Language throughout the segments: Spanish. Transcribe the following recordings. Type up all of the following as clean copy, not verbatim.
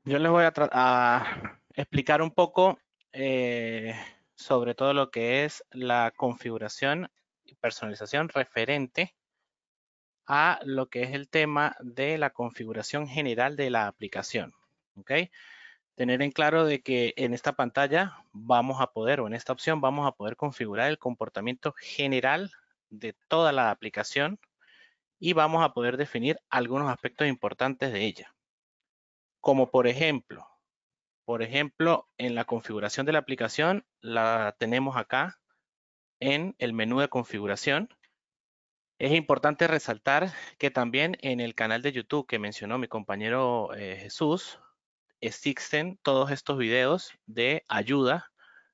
Yo les voy a explicar un poco eh, sobre todo lo que es la configuración y personalización referente a lo que es el tema de la configuración general de la aplicación. ¿Ok? Tener en claro de que en esta pantalla vamos a poder, o en esta opción, vamos a poder configurar el comportamiento general de toda la aplicación y vamos a poder definir algunos aspectos importantes de ella. Como por ejemplo, en la configuración de la aplicación la tenemos acá en el menú de configuración. Es importante resaltar que también en el canal de YouTube que mencionó mi compañero Jesús, existen todos estos videos de ayuda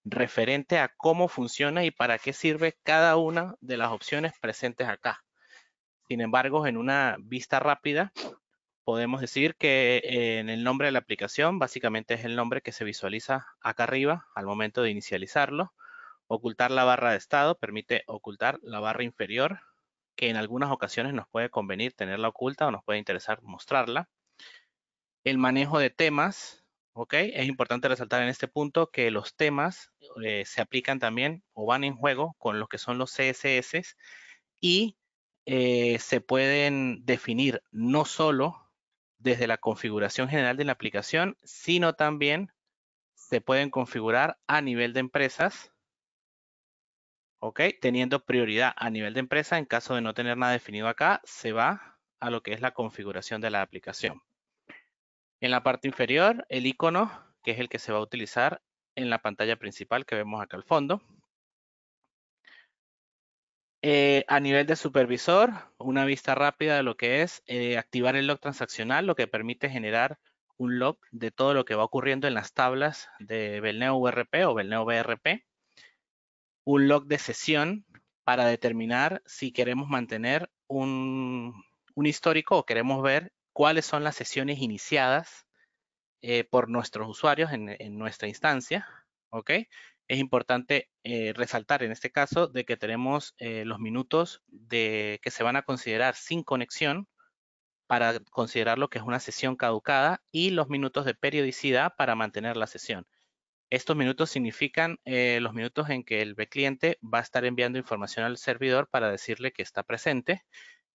referente a cómo funciona y para qué sirve cada una de las opciones presentes acá. Sin embargo, en una vista rápida, podemos decir que en el nombre de la aplicación, básicamente es el nombre que se visualiza acá arriba al momento de inicializarlo. Ocultar la barra de estado permite ocultar la barra inferior, que en algunas ocasiones nos puede convenir tenerla oculta o nos puede interesar mostrarla. El manejo de temas, ¿ok? Es importante resaltar en este punto que los temas se aplican también o van en juego con lo que son los CSS y se pueden definir no solo desde la configuración general de la aplicación, sino también se pueden configurar a nivel de empresas, ¿ok? Teniendo prioridad a nivel de empresa. En caso de no tener nada definido acá, se va a lo que es la configuración de la aplicación. En la parte inferior, el icono, que es el que se va a utilizar en la pantalla principal que vemos acá al fondo. A nivel de supervisor, una vista rápida de lo que es activar el log transaccional, lo que permite generar un log de todo lo que va ocurriendo en las tablas de Belneo URP o Belneo BRP. Un log de sesión para determinar si queremos mantener un histórico o queremos ver cuáles son las sesiones iniciadas por nuestros usuarios en nuestra instancia, ¿ok? Es importante resaltar en este caso de que tenemos los minutos que se van a considerar sin conexión para considerar lo que es una sesión caducada y los minutos de periodicidad para mantener la sesión. Estos minutos significan los minutos en que el cliente va a estar enviando información al servidor para decirle que está presente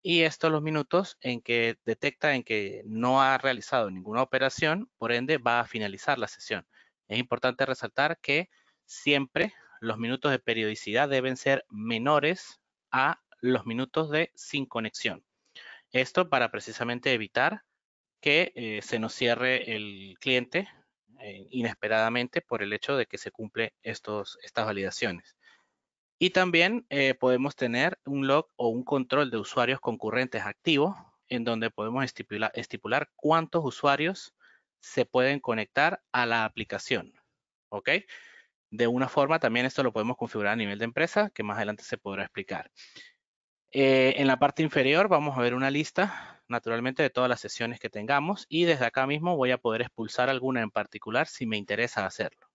y estos los minutos en que detecta en que no ha realizado ninguna operación, por ende va a finalizar la sesión. Es importante resaltar que siempre los minutos de periodicidad deben ser menores a los minutos de sin conexión. Esto para precisamente evitar que se nos cierre el cliente inesperadamente por el hecho de que se cumple estas validaciones. Y también podemos tener un log o un control de usuarios concurrentes activo, en donde podemos estipular cuántos usuarios se pueden conectar a la aplicación. ¿Ok? De una forma, también esto lo podemos configurar a nivel de empresa, que más adelante se podrá explicar. En la parte inferior vamos a ver una lista, naturalmente, de todas las sesiones que tengamos y desde acá mismo voy a poder expulsar alguna en particular si me interesa hacerlo.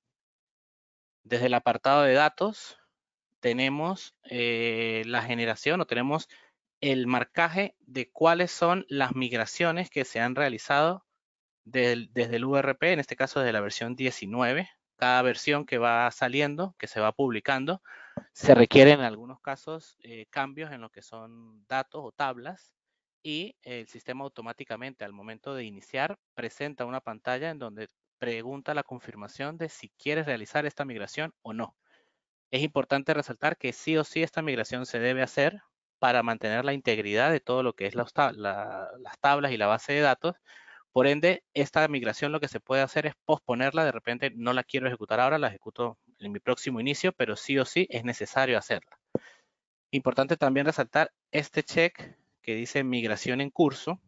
Desde el apartado de datos tenemos la generación o tenemos el marcaje de cuáles son las migraciones que se han realizado desde el URP, en este caso desde la versión 19. Cada versión que va saliendo, que se va publicando, se requieren en algunos casos cambios en lo que son datos o tablas y el sistema automáticamente al momento de iniciar presenta una pantalla en donde pregunta la confirmación de si quieres realizar esta migración o no. Es importante resaltar que sí o sí esta migración se debe hacer para mantener la integridad de todo lo que es las tablas y la base de datos. Por ende, esta migración lo que se puede hacer es posponerla. De repente no la quiero ejecutar ahora, la ejecuto en mi próximo inicio, pero sí o sí es necesario hacerla. Importante también resaltar este check que dice migración en curso.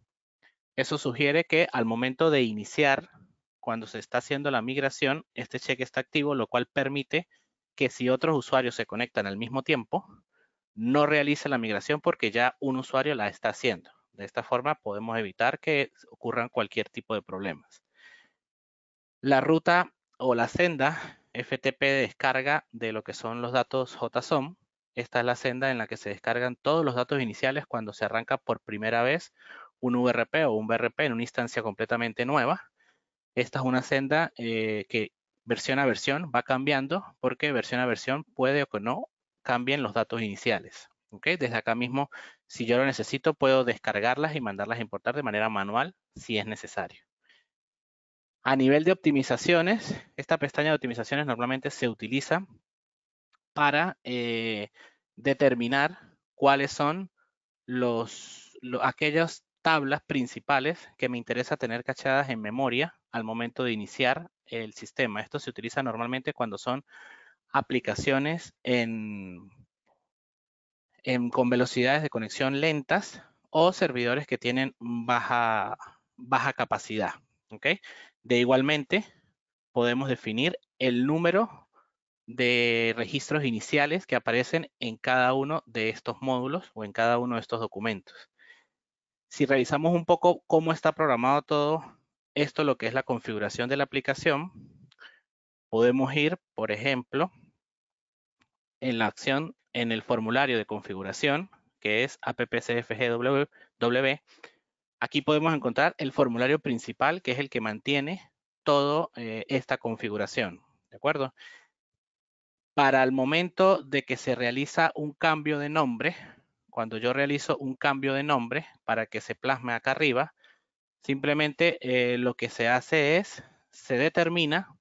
Eso sugiere que al momento de iniciar, cuando se está haciendo la migración, este check está activo, lo cual permite que si otros usuarios se conectan al mismo tiempo, no realice la migración porque ya un usuario la está haciendo. De esta forma podemos evitar que ocurran cualquier tipo de problemas. La ruta o la senda FTP de descarga de lo que son los datos JSON. Esta es la senda en la que se descargan todos los datos iniciales cuando se arranca por primera vez un URP o un BRP en una instancia completamente nueva. Esta es una senda que versión a versión va cambiando porque versión a versión puede o que no cambien los datos iniciales. ¿Ok? Desde acá mismo, si yo lo necesito, puedo descargarlas y mandarlas a importar de manera manual si es necesario. A nivel de optimizaciones, esta pestaña de optimizaciones normalmente se utiliza para determinar cuáles son aquellas tablas principales que me interesa tener cachadas en memoria al momento de iniciar el sistema. Esto se utiliza normalmente cuando son aplicaciones con velocidades de conexión lentas o servidores que tienen baja capacidad. ¿Okay? De igualmente, podemos definir el número de registros iniciales que aparecen en cada uno de estos módulos o en cada uno de estos documentos. Si revisamos un poco cómo está programado todo esto, lo que es la configuración de la aplicación, podemos ir, por ejemplo, en la acción en el formulario de configuración, que es appcfgw. Aquí podemos encontrar el formulario principal, que es el que mantiene toda esta configuración. ¿De acuerdo? Para el momento de que se realiza un cambio de nombre, cuando yo realizo un cambio de nombre para que se plasme acá arriba, simplemente lo que se hace es, se determina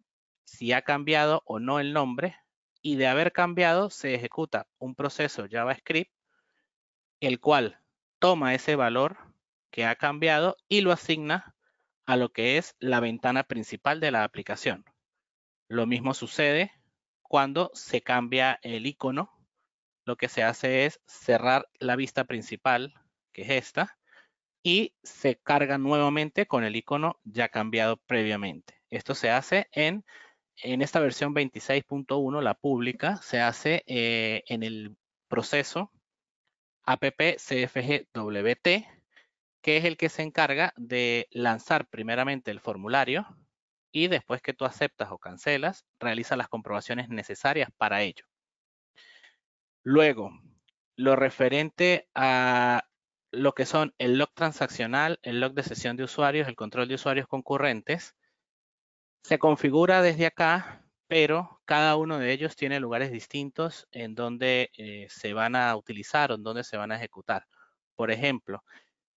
si ha cambiado o no el nombre y de haber cambiado se ejecuta un proceso JavaScript, el cual toma ese valor que ha cambiado y lo asigna a lo que es la ventana principal de la aplicación. Lo mismo sucede cuando se cambia el icono. Lo que se hace es cerrar la vista principal, que es esta, y se carga nuevamente con el icono ya cambiado previamente. Esto se hace en esta versión 26.1, la pública, se hace en el proceso appcfgwt, que es el que se encarga de lanzar primeramente el formulario y después que tú aceptas o cancelas, realiza las comprobaciones necesarias para ello. Luego, lo referente a lo que son el log transaccional, el log de sesión de usuarios, el control de usuarios concurrentes, se configura desde acá, pero cada uno de ellos tiene lugares distintos en donde se van a utilizar o en donde se van a ejecutar. Por ejemplo,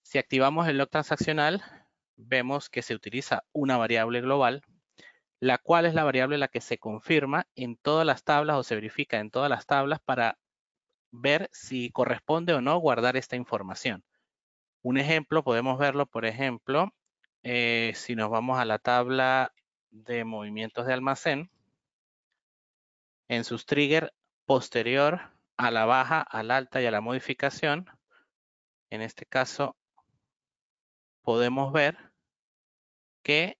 si activamos el log transaccional, vemos que se utiliza una variable global, la cual es la variable en la que se confirma en todas las tablas o se verifica en todas las tablas para ver si corresponde o no guardar esta información. Un ejemplo, podemos verlo, por ejemplo, si nos vamos a la tabla de movimientos de almacén, en sus triggers posterior a la baja, a la alta y a la modificación, en este caso podemos ver que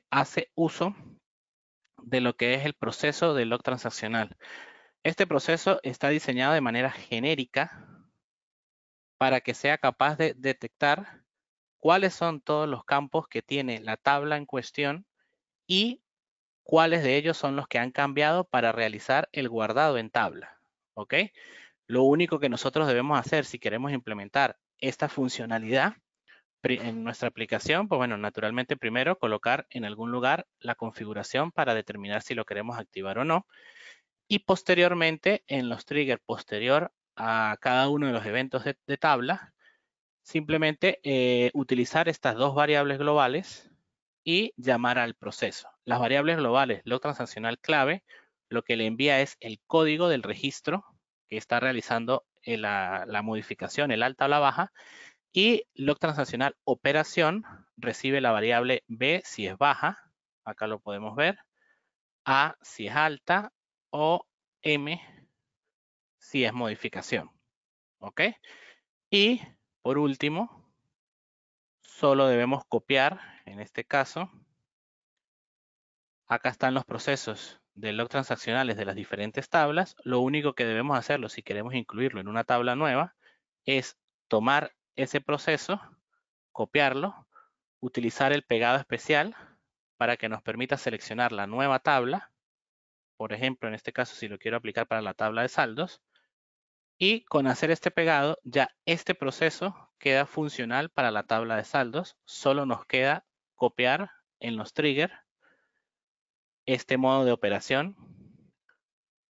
hace uso de lo que es el proceso de log transaccional. Este proceso está diseñado de manera genérica para que sea capaz de detectar cuáles son todos los campos que tiene la tabla en cuestión y cuáles de ellos son los que han cambiado para realizar el guardado en tabla. ¿Ok? Lo único que nosotros debemos hacer si queremos implementar esta funcionalidad en nuestra aplicación, pues bueno, naturalmente primero colocar en algún lugar la configuración para determinar si lo queremos activar o no. Y posteriormente, en los triggers posterior a cada uno de los eventos de tabla, simplemente utilizar estas dos variables globales y llamar al proceso. Las variables globales, log transaccional clave, lo que le envía es el código del registro que está realizando la modificación, el alta o la baja, y log transaccional operación recibe la variable B si es baja, acá lo podemos ver, A si es alta o M si es modificación. ¿Ok? Y por último, solo debemos copiar, en este caso, acá están los procesos de log transaccionales de las diferentes tablas. Lo único que debemos hacerlo si queremos incluirlo en una tabla nueva es tomar ese proceso, copiarlo, utilizar el pegado especial para que nos permita seleccionar la nueva tabla. Por ejemplo, en este caso, si lo quiero aplicar para la tabla de saldos. Y con hacer este pegado, ya este proceso queda funcional para la tabla de saldos. Solo nos queda copiar en los triggers este modo de operación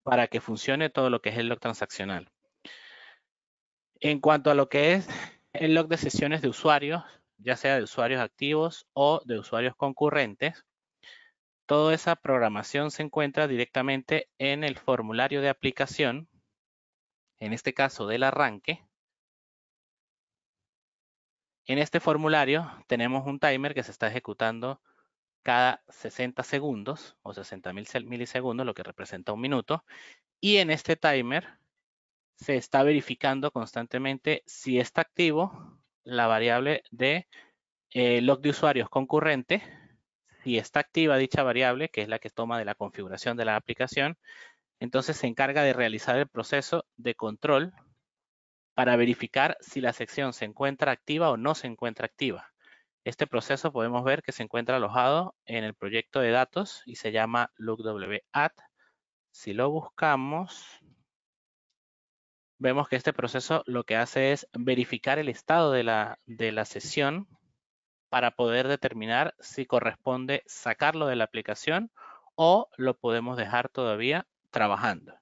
para que funcione todo lo que es el log transaccional. En cuanto a lo que es el log de sesiones de usuarios, ya sea de usuarios activos o de usuarios concurrentes, toda esa programación se encuentra directamente en el formulario de aplicación, en este caso del arranque. En este formulario tenemos un timer que se está ejecutando cada 60 segundos o 60 milisegundos, lo que representa un minuto. Y en este timer se está verificando constantemente si está activo la variable de log de usuarios concurrente. Si está activa dicha variable, que es la que toma de la configuración de la aplicación, entonces se encarga de realizar el proceso de control para verificar si la sección se encuentra activa o no se encuentra activa. Este proceso podemos ver que se encuentra alojado en el proyecto de datos y se llama lookwadd. Si lo buscamos, vemos que este proceso lo que hace es verificar el estado de la sesión para poder determinar si corresponde sacarlo de la aplicación o lo podemos dejar todavía trabajando.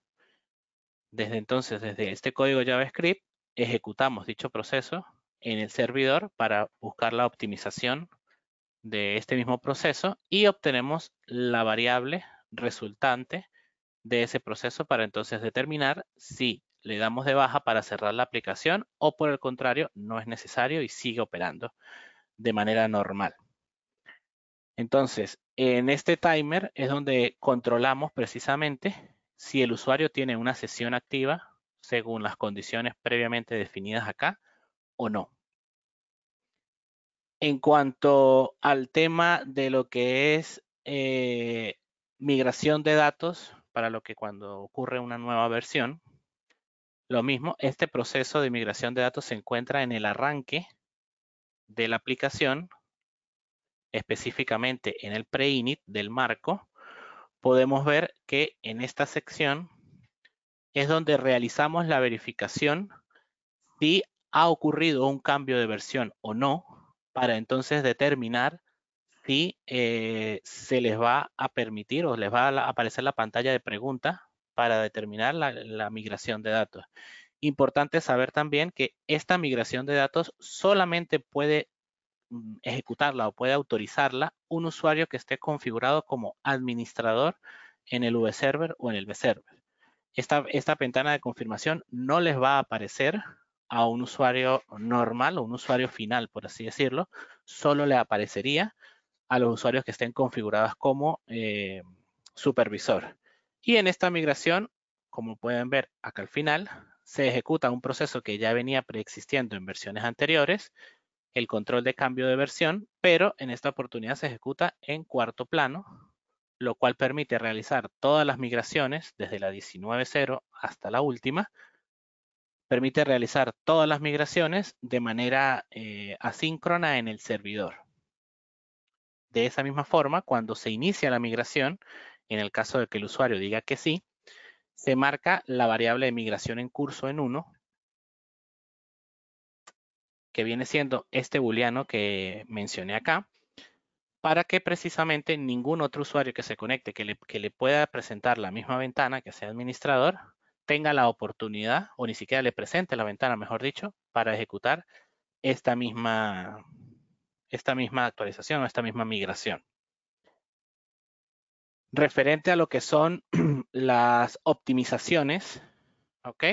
Desde entonces, desde este código JavaScript, ejecutamos dicho proceso en el servidor para buscar la optimización de este mismo proceso y obtenemos la variable resultante de ese proceso para entonces determinar si le damos de baja para cerrar la aplicación o por el contrario no es necesario y sigue operando de manera normal. Entonces, en este timer es donde controlamos precisamente si el usuario tiene una sesión activa según las condiciones previamente definidas acá o no. En cuanto al tema de lo que es migración de datos, para lo que cuando ocurre una nueva versión, lo mismo, este proceso de migración de datos se encuentra en el arranque de la aplicación, específicamente en el pre-init del marco. Podemos ver que en esta sección es donde realizamos la verificación si ha ocurrido un cambio de versión o no, para entonces determinar si se les va a permitir o les va a aparecer la pantalla de pregunta para determinar la migración de datos. Importante saber también que esta migración de datos solamente puede ejecutarla o puede autorizarla un usuario que esté configurado como administrador en el VServer o en el vServer. Esta ventana de confirmación no les va a aparecer a un usuario normal o un usuario final, por así decirlo. Solo le aparecería a los usuarios que estén configurados como supervisor. Y en esta migración, como pueden ver acá al final, se ejecuta un proceso que ya venía preexistiendo en versiones anteriores, el control de cambio de versión, pero en esta oportunidad se ejecuta en cuarto plano, lo cual permite realizar todas las migraciones desde la 19.0 hasta la última. Permite realizar todas las migraciones de manera asíncrona en el servidor. De esa misma forma, cuando se inicia la migración, en el caso de que el usuario diga que sí, se marca la variable de migración en curso en 1, que viene siendo este booleano que mencioné acá, para que precisamente ningún otro usuario que se conecte, que le pueda presentar la misma ventana, que sea administrador, tenga la oportunidad, o ni siquiera le presente la ventana, mejor dicho, para ejecutar esta misma actualización o esta misma migración. Referente a lo que son las optimizaciones, ¿ok?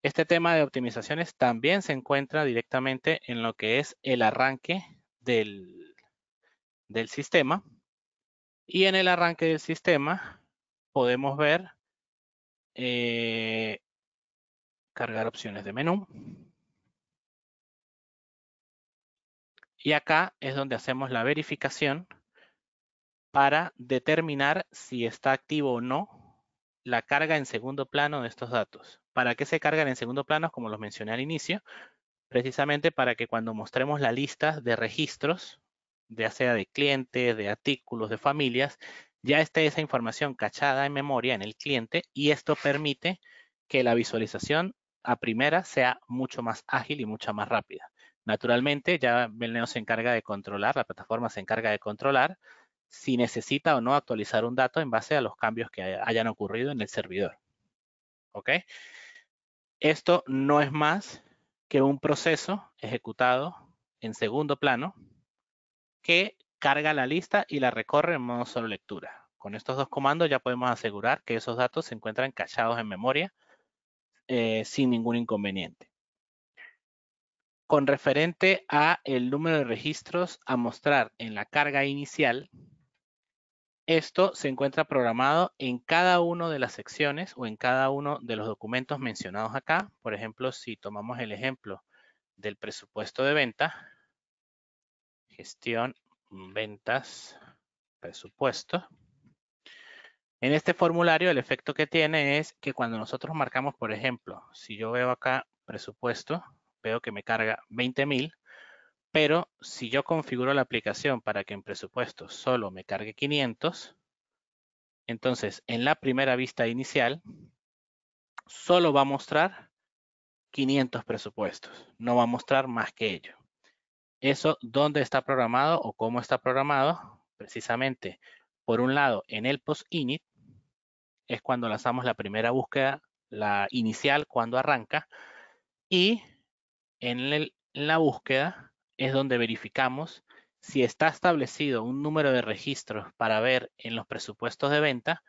Este tema de optimizaciones también se encuentra directamente en lo que es el arranque del sistema. Y en el arranque del sistema podemos ver cargar opciones de menú. Y acá es donde hacemos la verificación para determinar si está activo o no la carga en segundo plano de estos datos. ¿Para qué se cargan en segundo plano? Como los mencioné al inicio, precisamente para que cuando mostremos la lista de registros, ya sea de clientes, de artículos, de familias, ya esté esa información cachada en memoria en el cliente y esto permite que la visualización a primera sea mucho más ágil y mucho más rápida. Naturalmente, ya Belneo se encarga de controlar, la plataforma se encarga de controlar si necesita o no actualizar un dato en base a los cambios que hayan ocurrido en el servidor. ¿Ok? Esto no es más que un proceso ejecutado en segundo plano que carga la lista y la recorre en modo solo lectura. Con estos dos comandos ya podemos asegurar que esos datos se encuentran cachados en memoria sin ningún inconveniente. Con referente a el número de registros a mostrar en la carga inicial, esto se encuentra programado en cada una de las secciones o en cada uno de los documentos mencionados acá. Por ejemplo, si tomamos el ejemplo del presupuesto de venta, gestión, ventas, presupuesto. En este formulario el efecto que tiene es que cuando nosotros marcamos, por ejemplo, si yo veo acá presupuesto, veo que me carga 20,000, pero si yo configuro la aplicación para que en presupuesto solo me cargue 500, entonces en la primera vista inicial solo va a mostrar 500 presupuestos, no va a mostrar más que ello. Eso, ¿dónde está programado o cómo está programado? Precisamente, por un lado, en el post-init, es cuando lanzamos la primera búsqueda, la inicial cuando arranca, y en la búsqueda es donde verificamos si está establecido un número de registros para ver en los presupuestos de venta,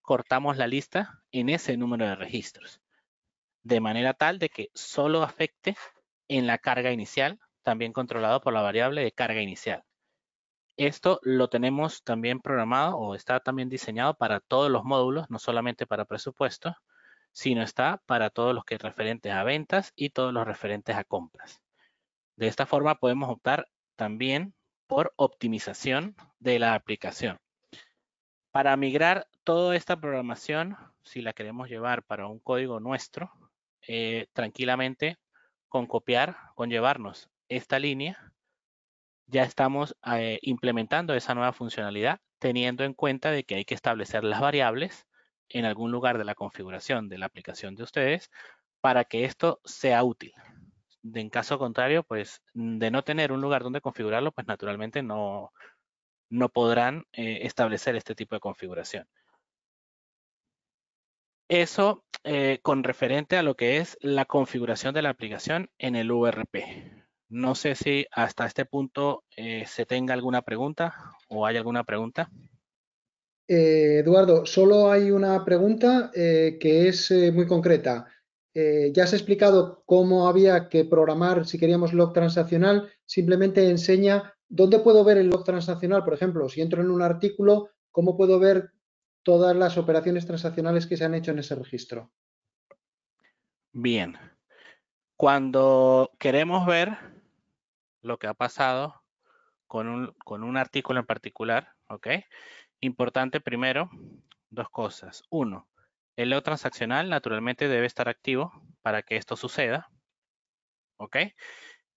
cortamos la lista en ese número de registros, de manera tal de que solo afecte en la carga inicial, también controlado por la variable de carga inicial. Esto lo tenemos también programado o está también diseñado para todos los módulos, no solamente para presupuesto, sino está para todos los que referentes a ventas y todos los referentes a compras. De esta forma podemos optar también por optimización de la aplicación. Para migrar toda esta programación, si la queremos llevar para un código nuestro, tranquilamente con copiar, con llevarnos esta línea, ya estamos implementando esa nueva funcionalidad, teniendo en cuenta de que hay que establecer las variables en algún lugar de la configuración de la aplicación de ustedes para que esto sea útil. En caso contrario, pues de no tener un lugar donde configurarlo, pues naturalmente no podrán establecer este tipo de configuración. Eso con referente a lo que es la configuración de la aplicación en el URP. No sé si hasta este punto se tenga alguna pregunta o hay alguna pregunta. Eduardo, solo hay una pregunta que es muy concreta. Ya has explicado cómo había que programar si queríamos log transaccional. Simplemente enseña dónde puedo ver el log transaccional. Por ejemplo, si entro en un artículo, ¿cómo puedo ver todas las operaciones transaccionales que se han hecho en ese registro? Bien. Cuando queremos ver lo que ha pasado con un artículo en particular, ¿ok? Importante primero, dos cosas. Uno, el log transaccional naturalmente debe estar activo para que esto suceda, ¿ok?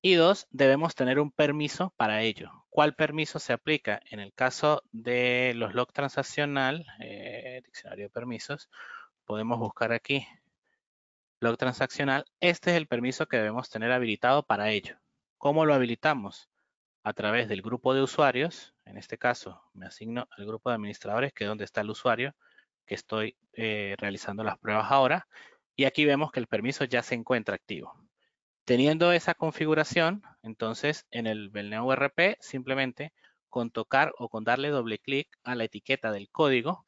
Y dos, debemos tener un permiso para ello. ¿Cuál permiso se aplica? En el caso de los log transaccional, diccionario de permisos, podemos buscar aquí log transaccional. Este es el permiso que debemos tener habilitado para ello. ¿Cómo lo habilitamos? A través del grupo de usuarios. En este caso, me asigno al grupo de administradores, que es donde está el usuario que estoy realizando las pruebas ahora. Y aquí vemos que el permiso ya se encuentra activo. Teniendo esa configuración, entonces en el Belneo URP simplemente con tocar o con darle doble clic a la etiqueta del código,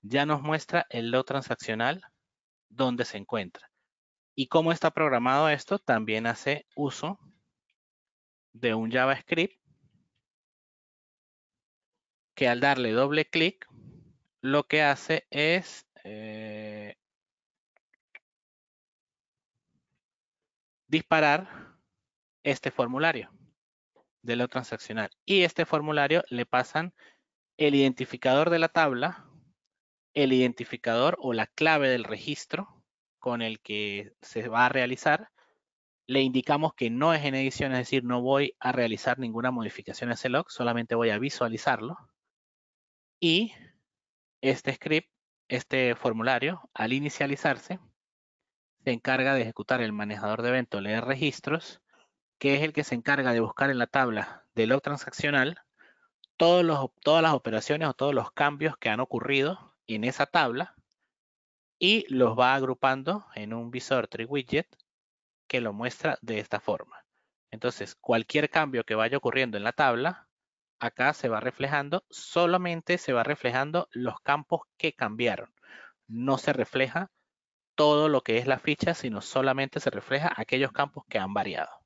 ya nos muestra el log transaccional donde se encuentra. ¿Y cómo está programado esto? También hace uso de un JavaScript que al darle doble clic, lo que hace es disparar este formulario de lo transaccional. Y este formulario le pasan el identificador de la tabla, el identificador o la clave del registro con el que se va a realizar. Le indicamos que no es en edición, es decir, no voy a realizar ninguna modificación a ese log, solamente voy a visualizarlo. Y este script, este formulario, al inicializarse, se encarga de ejecutar el manejador de evento leer registros que es el que se encarga de buscar en la tabla de log transaccional todas las operaciones o todos los cambios que han ocurrido en esa tabla y los va agrupando en un visor tree widget que lo muestra de esta forma. Entonces, cualquier cambio que vaya ocurriendo en la tabla, acá se va reflejando, solamente se va reflejando los campos que cambiaron. No se refleja todo lo que es la ficha, sino solamente se refleja aquellos campos que han variado.